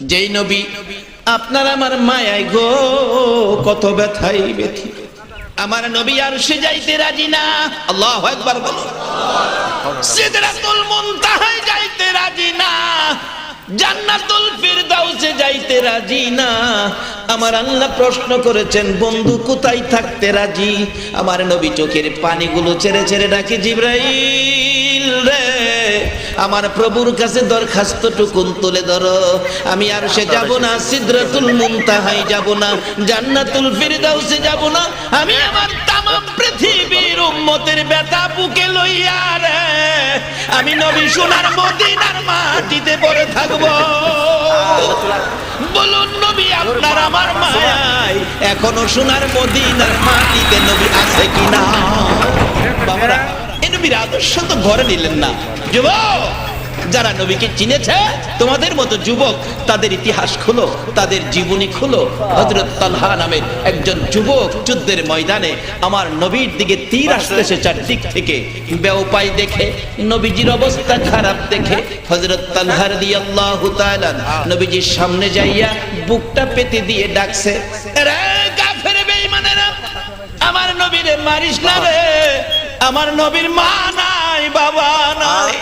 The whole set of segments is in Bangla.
যেই নবী আপনার আমার মায়ায় গো কত ব্যথাই ব্যথি, আমার নবী আরশে যাইতে রাজি না। আল্লাহু আকবার বলো। সিদরাতুল মুনতাহায় যাইতে রাজি না, জান্নাতুল ফিরদাউসে যাইতে রাজি না। আমার আল্লাহ প্রশ্ন করেছেন, বন্ধু কোথায় থাকতে রাজি? আমার নবী চোখের পানিগুলো ছেড়ে ছেড়ে ডাকে, জিবরাইল রে, আমার প্রভুর কাছে দরখাস্তটুকুন তুলে ধরো। আমি আর সে যাব না, সিদরাতুল মুনতাহায় যাব না, জান্নাতুল ফিরদাউসে যাব না। আমি আমার তামাম পৃথিবীর উম্মতের ব্যথা বুকে লইয়া রে আমি নবী সোনার মদিনার মাটিতে পড়ে থাকবো। বলুন নবী আপনার আমার মায়ায় এখনো সোনার মদিনার মাটিতে নবী আছে কিনা? বাবারা, এই নবীর আদর্শ তো ঘরে নিলেন না। যুবক যারা নবীকে চিনেছে, তোমাদের মতো যুবক তাদের ইতিহাস খুলো, তাদের জীবনী খুলো। হযরত তালহা নামে একজন যুবক যুদ্ধের ময়দানে আমার নবীর দিকে তীর আসতেছে চারদিক থেকে, বেউপায় দেখে, নবীজির অবস্থা খারাপ দেখে হযরত তালহা রাদিয়াল্লাহু তাআলা নবীজির সামনে যাইয়া বুকটা পেতে দিয়ে ডাকছে, রে কাফের বেঈমানেরা, আমার নবীরে মারিস না রে, আমার নবীর মা নাই, বাবা নাই,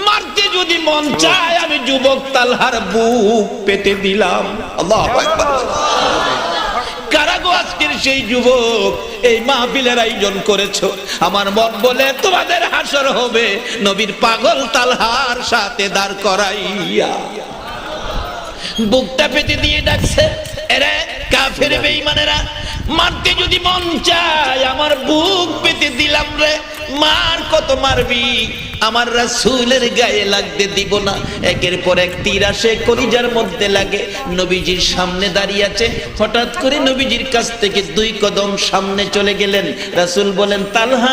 মারতে যদি মন চায় আমি যুবক তালহার বুক পেতে দিলাম। আল্লাহু আকবার। কারাগো আজকের সেই যুবক এই মাহফিলের আয়োজন করেছো, আমার মন বলে তোমাদের হাসর হবে নবীর পাগল তালহার সাথে দাঁড় করাইয়া। বুকটা পেতে দিয়ে ডাকছে, এরে কাফের বেঈমানেরা, মারতে যদি মন চায় আমার বুক পেতে দিলাম রে, মার কত মারবি, আমার রাসূলের গায়ে লাগতে দিব না। একের পর এক তীর আসে, কলিজার মধ্যে লাগে। নবীজির সামনে দাঁড়িয়ে আছে, হঠাৎ করে নবীজির কাছ থেকে 2 কদম সামনে চলে গেলেন। রাসূল বলেন, তালহা